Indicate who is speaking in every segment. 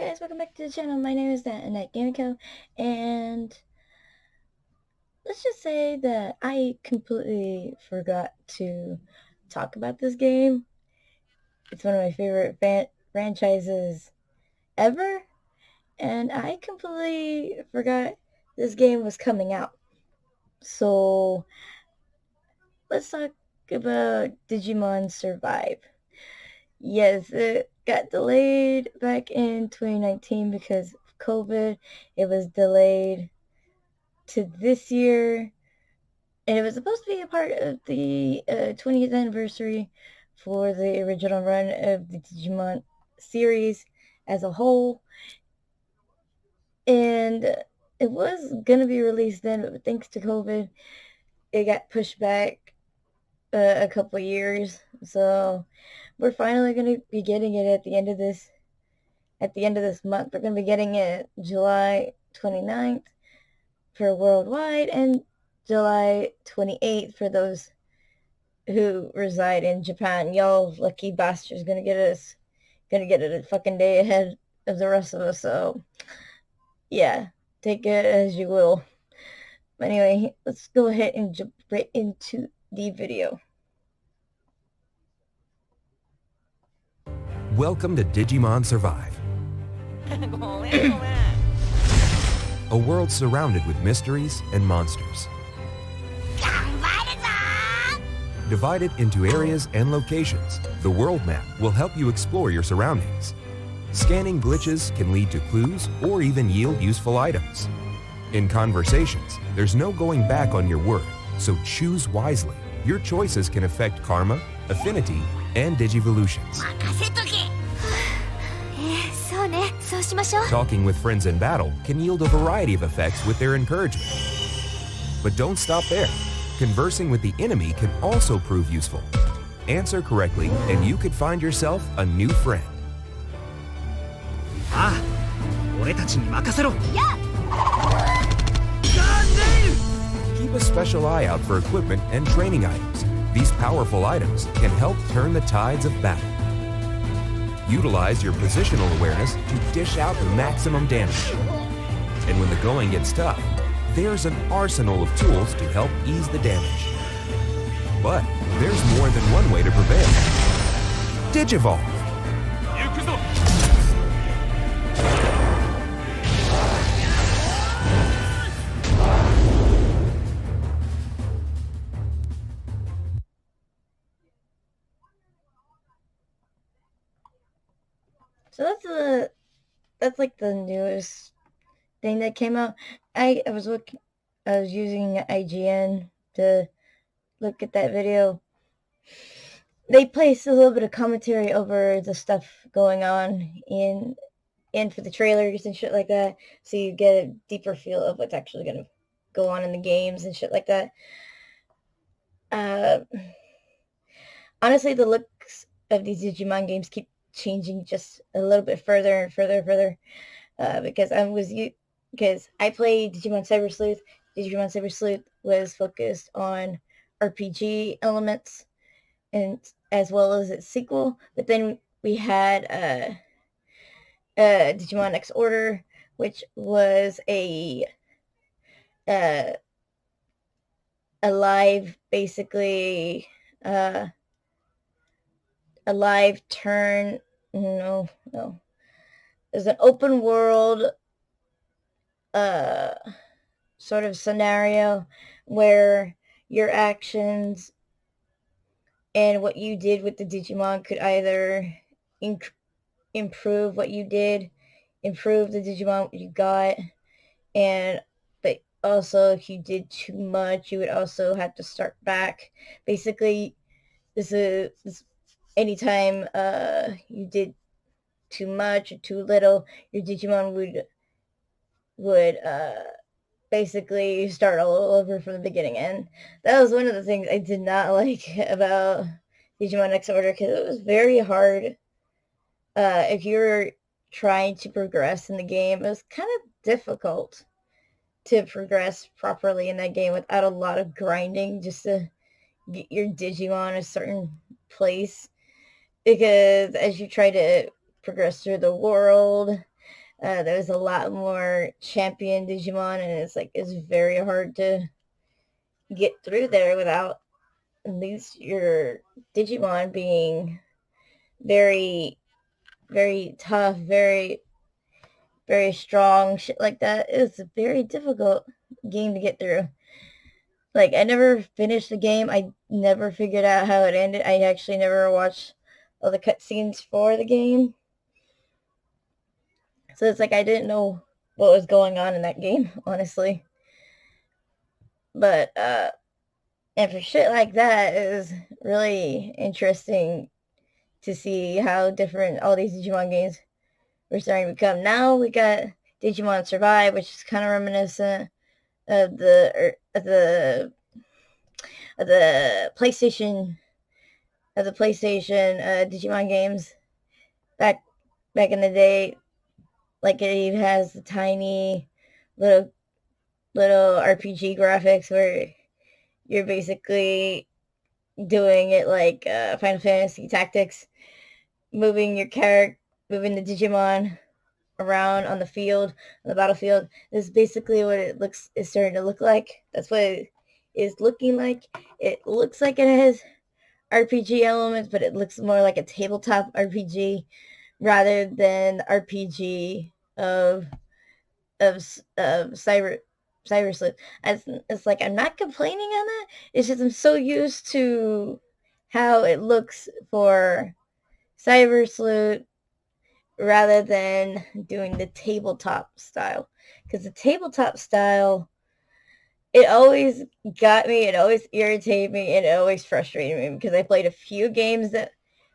Speaker 1: guys, welcome back to the channel. My name is Annette Gameco, and let's just say that I completely forgot to talk about this game. It's one of my favorite franchises ever, and I completely forgot this game was coming out. So let's talk about Digimon Survive. Yes, it got delayed back in 2019 because of COVID. It was delayed to this year, and it was supposed to be a part of the 20th anniversary for the original run of the Digimon series as a whole, and it was going to be released then, but thanks to COVID, it got pushed back a couple years. So we're finally going to be getting it at the end of this month. We're going to be getting it July 29th for worldwide and July 28th for those who reside in Japan. Y'all lucky bastards gonna get it a fucking day ahead of the rest of us. So yeah, take it as you will. But anyway, let's go ahead and jump right into the video.
Speaker 2: Welcome to Digimon Survive. A world surrounded with mysteries and monsters. Divided into areas and locations, the world map will help you explore your surroundings. Scanning glitches can lead to clues or even yield useful items. In conversations, there's no going back on your word, so choose wisely. Your choices can affect karma, affinity, and digivolutions. Talking with friends in battle can yield a variety of effects with their encouragement. But don't stop there. Conversing with the enemy can also prove useful. Answer correctly, and you could find yourself a new friend. Keep a special eye out for equipment and training items. These powerful items can help turn the tides of battle. Utilize your positional awareness to dish out maximum damage. And when the going gets tough, there's an arsenal of tools to help ease the damage. But there's more than one way to prevail. Digivolve!
Speaker 1: So that's like the newest thing that came out. I was using IGN to look at that video. They placed a little bit of commentary over the stuff going on in for the trailers and shit like that, so you get a deeper feel of what's actually going to go on in the games and shit like that. Honestly, the looks of these Digimon games keep changing just a little bit further and further, because I played Digimon Cyber Sleuth. Digimon Cyber Sleuth was focused on RPG elements, and as well as its sequel. But then we had Digimon X Order, which was a live, basically a live turn. No. There's an open world sort of scenario where your actions and what you did with the Digimon could either improve what you did, improve the Digimon you got, but also if you did too much, you would also have to start back. Basically, this anytime you did too much or too little, your Digimon would basically start all over from the beginning. And that was one of the things I did not like about Digimon X Order, because it was very hard. If you were trying to progress in the game, it was kind of difficult to progress properly in that game without a lot of grinding just to get your Digimon a certain place. Because as you try to progress through the world, There's a lot more champion Digimon, and it's very hard to get through there without at least your Digimon being very, very tough, very strong, shit like that. It's a very difficult game to get through. Like, I never finished the game. I never figured out how it ended. I actually never watched all the cutscenes for the game. So it's like I didn't know what was going on in that game, honestly. But and for shit like that, it was really interesting to see how different all these Digimon games were starting to become. Now we got Digimon Survive, which is kind of reminiscent of the PlayStation Digimon games back back in the day. Like, it has the tiny little RPG graphics where you're basically doing it like Final Fantasy Tactics, moving your character, moving the Digimon around on the field, on the battlefield. This is basically what it looks is starting to look like. That's what it is looking like. It looks like it has RPG elements, but it looks more like a tabletop RPG rather than RPG of cyber sleuth. It's like I'm not complaining on that. It's just I'm so used to how it looks for cyber sleuth rather than doing the tabletop style. Because the tabletop style, it always got me, it always irritated me, and it always frustrated me because I played a few games that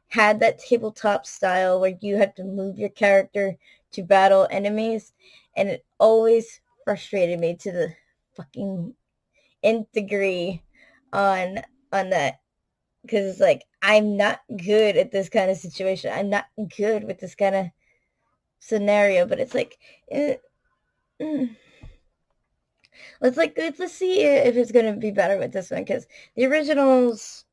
Speaker 1: had that tabletop style where you had to move your character to battle enemies, and it always frustrated me to the fucking nth degree on that, because it's like I'm not good at this kind of situation. I'm not good with this kind of scenario, but it's like mm, let's see if it's gonna be better with this one, because the originals,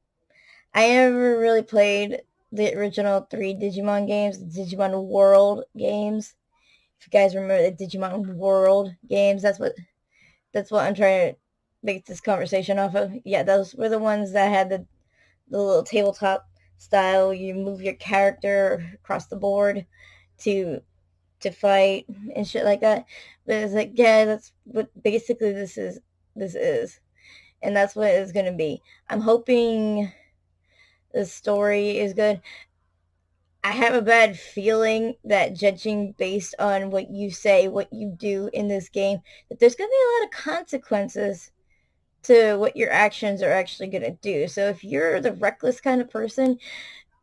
Speaker 1: I never really played the original three Digimon games, the Digimon World games. If you guys remember the Digimon World games, that's what I'm trying to make this conversation off of. Yeah, those were the ones that had the little tabletop style. You move your character across the board to fight and shit like that. But it's like, yeah, that's what basically this is, and that's what it's gonna be. I'm hoping the story is good. I have a bad feeling that, judging based on what you say, what you do in this game, that there's gonna be a lot of consequences to what your actions are actually gonna do. So if you're the reckless kind of person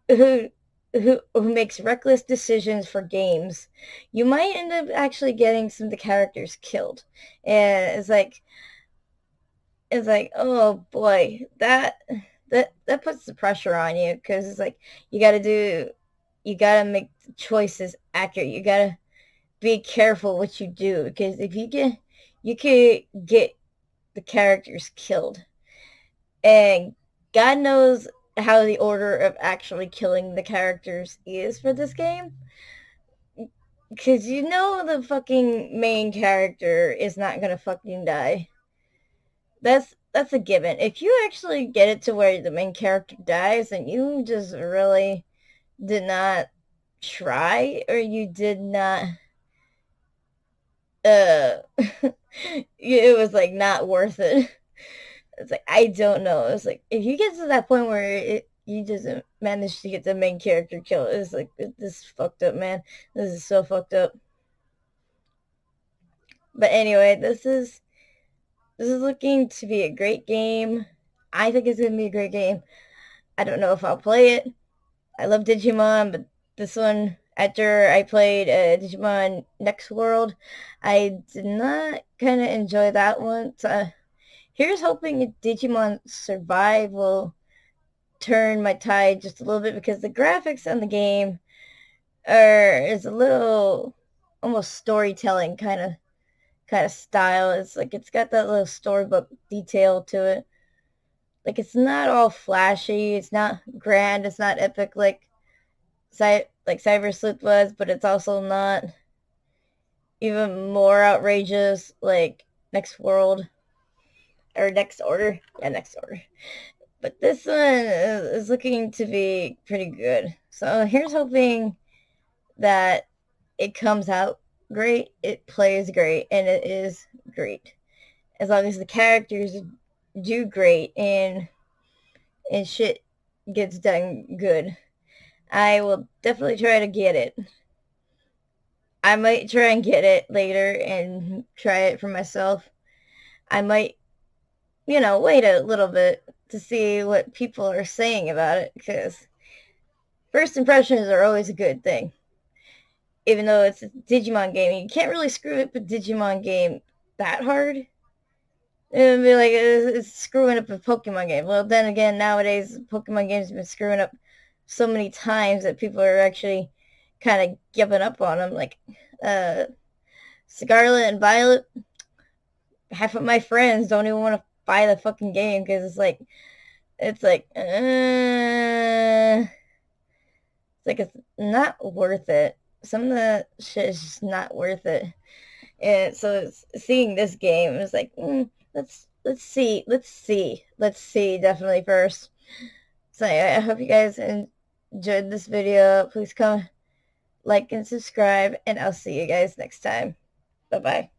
Speaker 1: who who makes reckless decisions for games, you might end up actually getting some of the characters killed. And it's like, oh boy, that puts the pressure on you, because it's like you gotta make the choices accurate. You gotta be careful what you do, because if you could get the characters killed, and God knows how the order of actually killing the characters is for this game, because the fucking main character is not gonna fucking die. That's a given. If you actually get it to where the main character dies, and you just really did not try, or you did not it was like not worth it. It's like, I don't know. It's like, if you get to that point where you just manage to get the main character killed, it's like, this is fucked up, man. This is so fucked up. But anyway, this is looking to be a great game. I think it's gonna be a great game. I don't know if I'll play it. I love Digimon, but this one, after I played Digimon Next World, I did not kind of enjoy that one. So here's hoping Digimon Survive will turn my tide just a little bit, because the graphics on the game is a little almost storytelling kind of style. It's like it's got that little storybook detail to it. Like, it's not all flashy, it's not grand, it's not epic like Cyber Sleuth was, but it's also not even more outrageous, like Next World or Next Order. Yeah, Next Order. But this one is looking to be pretty good. So here's hoping that it comes out great, it plays great, and it is great. As long as the characters do great and shit gets done good. I will definitely try to get it. I might try and get it later and try it for myself. I might, wait a little bit to see what people are saying about it because first impressions are always a good thing. Even though it's a Digimon game, you can't really screw up a Digimon game that hard. It'd be like it's screwing up a Pokemon game. Well, then again, nowadays Pokemon games have been screwing up so many times that people are actually kind of giving up on them. Like uh, Scarlet and Violet, half of my friends don't even want to buy the fucking game because it's not worth it. Some of the shit is just not worth it. And so seeing this game is like, let's see definitely first. So I hope you guys enjoyed this video. Please come like and subscribe, and I'll see you guys next time. Bye bye.